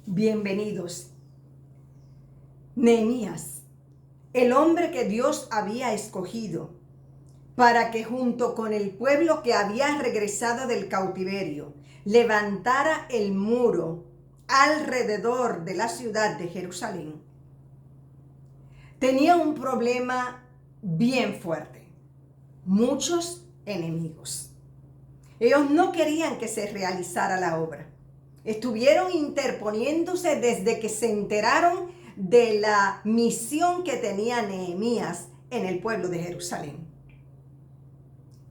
Bienvenidos. Nehemías, el hombre que Dios había escogido para que junto con el pueblo que había regresado del cautiverio levantara el muro alrededor de la ciudad de Jerusalén, tenía un problema bien fuerte: muchos enemigos. Ellos no querían que se realizara la obra. Estuvieron interponiéndose desde que se enteraron de la misión que tenía Nehemías en el pueblo de Jerusalén.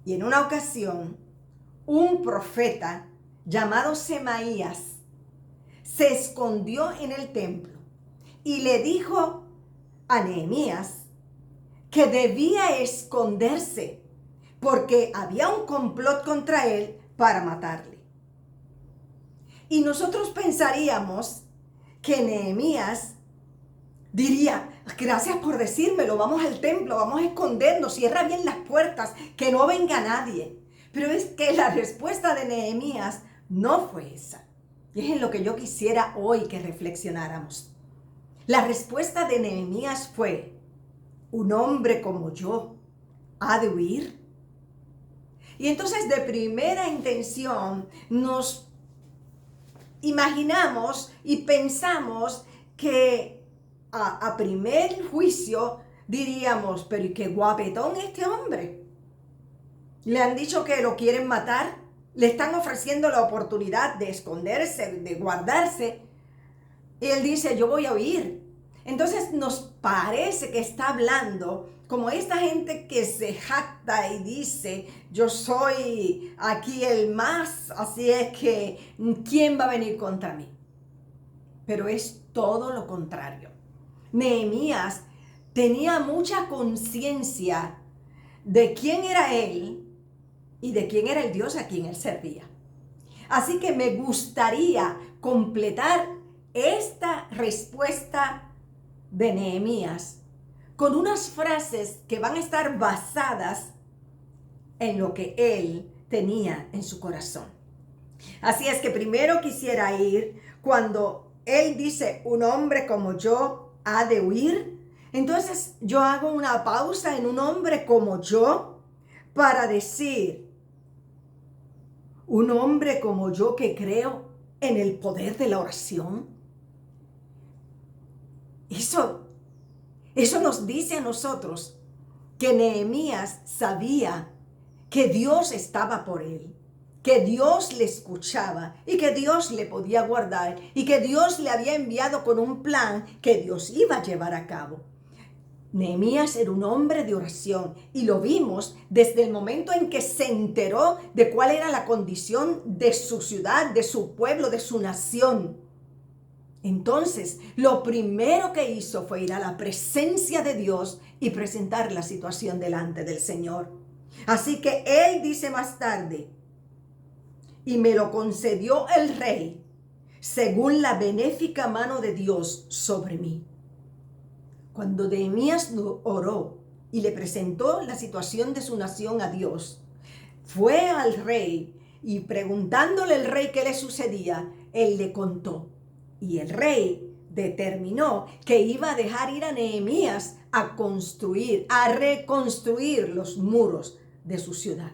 Y en una ocasión, un profeta llamado Semaías se escondió en el templo y le dijo a Nehemías que debía esconderse porque había un complot contra él para matarle. Y nosotros pensaríamos que Nehemías diría: gracias por decírmelo, vamos al templo, vamos a escondernos, cierra bien las puertas, que no venga nadie. Pero es que la respuesta de Nehemías no fue esa. Y es en lo que yo quisiera hoy que reflexionáramos. La respuesta de Nehemías fue: un hombre como yo ha de huir. Y entonces de primera intención nos imaginamos y pensamos que a primer juicio diríamos: pero ¿y qué guapetón este hombre? Le han dicho que lo quieren matar, le están ofreciendo la oportunidad de esconderse, de guardarse, y él dice: yo voy a huir. Entonces nos parece que está hablando como esta gente que se jacta y dice: yo soy aquí el más, así es que ¿quién va a venir contra mí? Pero es todo lo contrario. Nehemías tenía mucha conciencia de quién era él y de quién era el Dios a quien él servía. Así que me gustaría completar esta respuesta de Nehemías con unas frases que van a estar basadas en lo que él tenía en su corazón. Así es que primero quisiera ir cuando él dice: un hombre como yo ha de huir. Entonces yo hago una pausa en un hombre como yo para decir: un hombre como yo que creo en el poder de la oración. Eso nos dice a nosotros que Nehemías sabía que Dios estaba por él, que Dios le escuchaba y que Dios le podía guardar y que Dios le había enviado con un plan que Dios iba a llevar a cabo. Nehemías era un hombre de oración y lo vimos desde el momento en que se enteró de cuál era la condición de su ciudad, de su pueblo, de su nación. Entonces, lo primero que hizo fue ir a la presencia de Dios y presentar la situación delante del Señor. Así que él dice más tarde: y me lo concedió el rey según la benéfica mano de Dios sobre mí. Cuando Nehemías oró y le presentó la situación de su nación a Dios, fue al rey y preguntándole el rey qué le sucedía, él le contó. Y el rey determinó que iba a dejar ir a Nehemías a construir, a reconstruir los muros de su ciudad.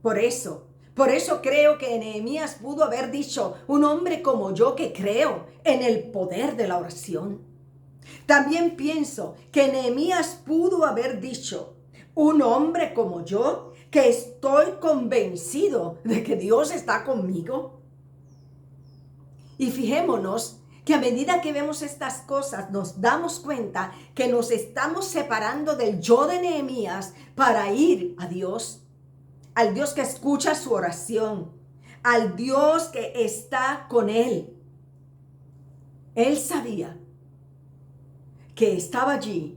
Por eso creo que Nehemías pudo haber dicho: un hombre como yo que creo en el poder de la oración. También pienso que Nehemías pudo haber dicho: un hombre como yo que estoy convencido de que Dios está conmigo. Y fijémonos que a medida que vemos estas cosas nos damos cuenta que nos estamos separando del yo de Nehemías para ir a Dios, al Dios que escucha su oración, al Dios que está con él. Él sabía que estaba allí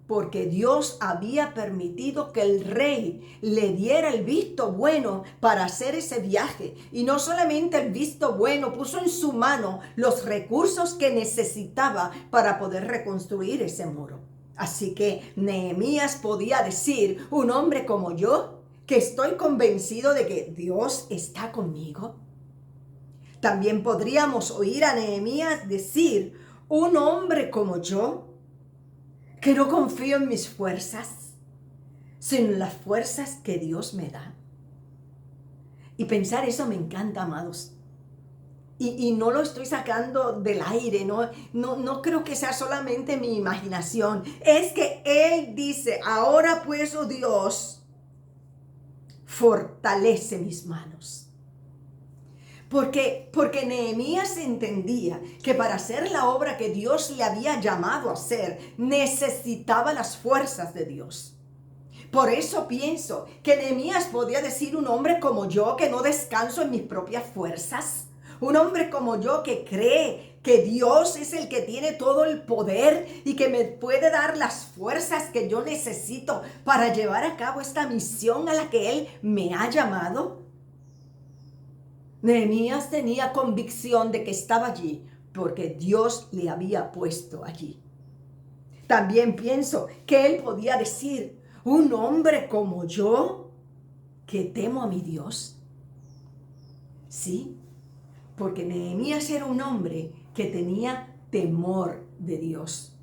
porque Dios había permitido que el rey le diera el visto bueno para hacer ese viaje. Y no solamente el visto bueno, puso en su mano los recursos que necesitaba para poder reconstruir ese muro. Así que Nehemías podía decir: un hombre como yo, que estoy convencido de que Dios está conmigo. También podríamos oír a Nehemías decir, un hombre como yo, que no confío en mis fuerzas, sino en las fuerzas que Dios me da. Y pensar eso me encanta, amados. Y no lo estoy sacando del aire, no creo que sea solamente mi imaginación. Es que Él dice, ahora pues, oh Dios, fortalece mis manos. Porque Nehemías entendía que para hacer la obra que Dios le había llamado a hacer, necesitaba las fuerzas de Dios. Por eso pienso que Nehemías podía decir, un hombre como yo que no descanso en mis propias fuerzas, un hombre como yo que cree que Dios es el que tiene todo el poder y que me puede dar las fuerzas que yo necesito para llevar a cabo esta misión a la que Él me ha llamado. Nehemías tenía convicción de que estaba allí porque Dios le había puesto allí. También pienso que él podía decir, un hombre como yo que temo a mi Dios. Sí, porque Nehemías era un hombre que tenía temor de Dios.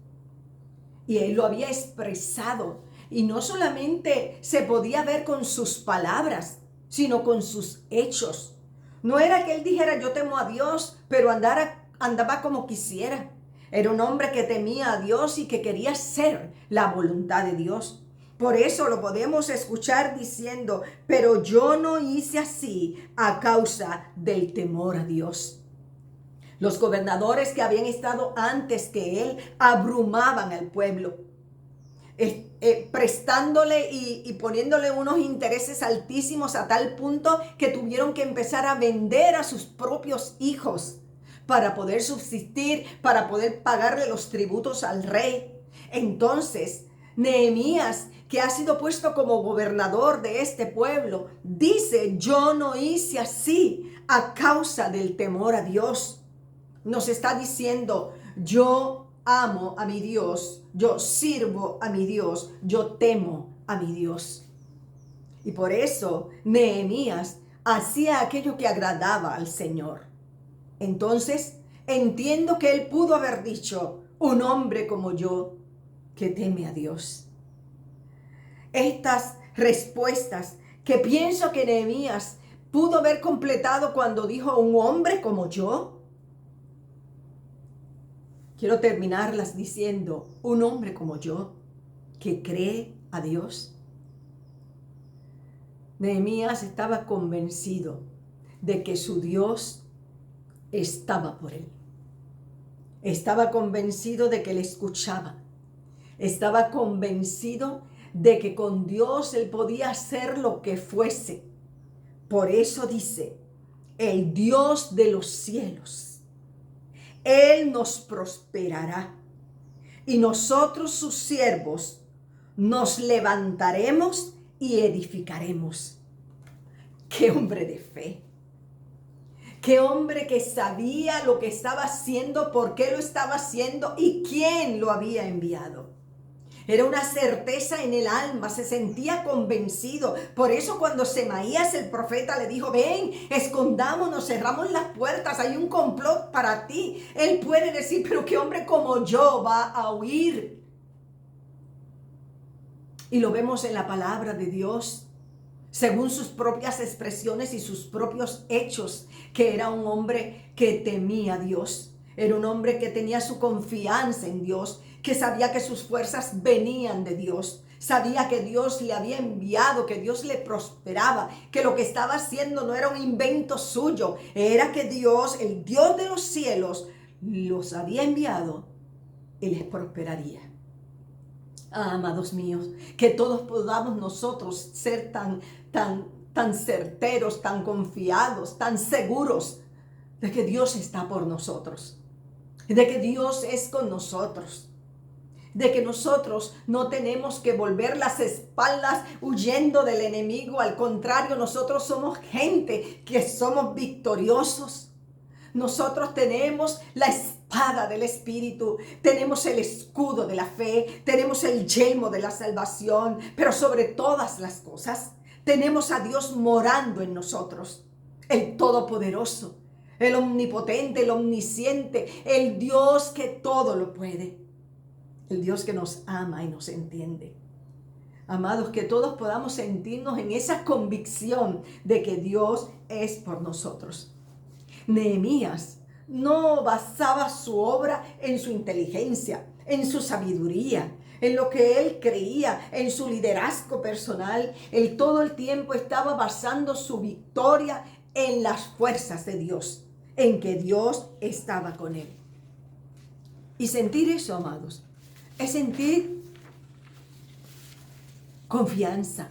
Y él lo había expresado. Y no solamente se podía ver con sus palabras, sino con sus hechos. No era que él dijera, yo temo a Dios, pero andaba como quisiera. Era un hombre que temía a Dios y que quería hacer la voluntad de Dios. Por eso lo podemos escuchar diciendo, pero yo no hice así a causa del temor a Dios. Los gobernadores que habían estado antes que él abrumaban al pueblo, prestándole y poniéndole unos intereses altísimos a tal punto que tuvieron que empezar a vender a sus propios hijos para poder subsistir, para poder pagarle los tributos al rey. Entonces, Nehemías, que ha sido puesto como gobernador de este pueblo, dice, yo no hice así a causa del temor a Dios. Nos está diciendo, yo amo a mi Dios, yo sirvo a mi Dios, yo temo a mi Dios. Y por eso Nehemías hacía aquello que agradaba al Señor. Entonces entiendo que él pudo haber dicho, un hombre como yo que teme a Dios. Estas respuestas que pienso que Nehemías pudo haber completado cuando dijo, un hombre como yo. Quiero terminarlas diciendo, un hombre como yo, que cree a Dios. Nehemías estaba convencido de que su Dios estaba por él. Estaba convencido de que le escuchaba. Estaba convencido de que con Dios él podía hacer lo que fuese. Por eso dice, el Dios de los cielos, Él nos prosperará y nosotros sus siervos nos levantaremos y edificaremos. ¡Qué hombre de fe! ¡Qué hombre que sabía lo que estaba haciendo, por qué lo estaba haciendo y quién lo había enviado! Era una certeza en el alma, se sentía convencido. Por eso cuando Semaías el profeta le dijo, ven, escondámonos, cerramos las puertas, hay un complot para ti. Él puede decir, pero qué hombre como yo va a huir. Y lo vemos en la palabra de Dios, según sus propias expresiones y sus propios hechos, que era un hombre que temía a Dios. Era un hombre que tenía su confianza en Dios, que sabía que sus fuerzas venían de Dios, sabía que Dios le había enviado, que Dios le prosperaba, que lo que estaba haciendo no era un invento suyo, era que Dios, el Dios de los cielos, los había enviado y les prosperaría. Amados míos, que todos podamos nosotros ser tan certeros, tan confiados, tan seguros de que Dios está por nosotros, de que Dios es con nosotros, de que nosotros no tenemos que volver las espaldas huyendo del enemigo. Al contrario, nosotros somos gente que somos victoriosos. Nosotros tenemos la espada del Espíritu, tenemos el escudo de la fe, tenemos el yelmo de la salvación, pero sobre todas las cosas tenemos a Dios morando en nosotros, el Todopoderoso, el omnipotente, el omnisciente, el Dios que todo lo puede, el Dios que nos ama y nos entiende. Amados, que todos podamos sentirnos en esa convicción de que Dios es por nosotros. Nehemías no basaba su obra en su inteligencia, en su sabiduría, en lo que él creía, en su liderazgo personal. Él todo el tiempo estaba basando su victoria en las fuerzas de Dios, en que Dios estaba con él. Y sentir eso, amados, es sentir confianza,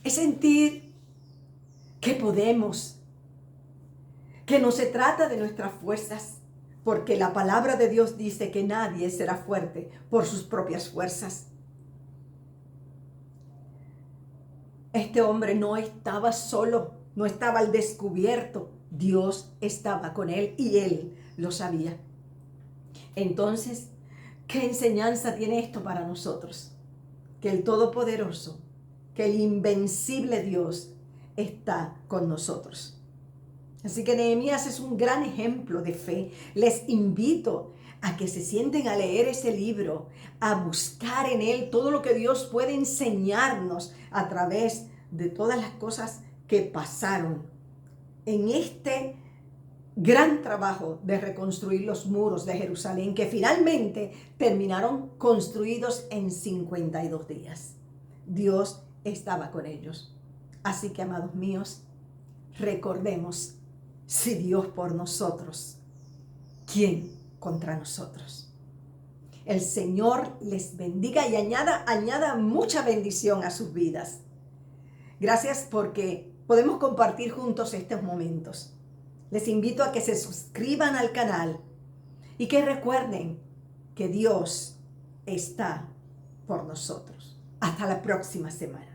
es sentir que podemos, que no se trata de nuestras fuerzas, porque la palabra de Dios dice que nadie será fuerte por sus propias fuerzas. Este hombre no estaba solo, no estaba al descubierto. Dios estaba con él y él lo sabía. Entonces, ¿qué enseñanza tiene esto para nosotros? Que el Todopoderoso, que el invencible Dios está con nosotros. Así que Nehemías es un gran ejemplo de fe. Les invito a que se sienten a leer ese libro, a buscar en él todo lo que Dios puede enseñarnos a través de todas las cosas que pasaron en este gran trabajo de reconstruir los muros de Jerusalén, que finalmente terminaron construidos en 52 días. Dios estaba con ellos. Así que, amados míos, recordemos, si Dios por nosotros, ¿quién contra nosotros? El Señor les bendiga y añada mucha bendición a sus vidas. Gracias porque podemos compartir juntos estos momentos. Les invito a que se suscriban al canal y que recuerden que Dios está por nosotros. Hasta la próxima semana.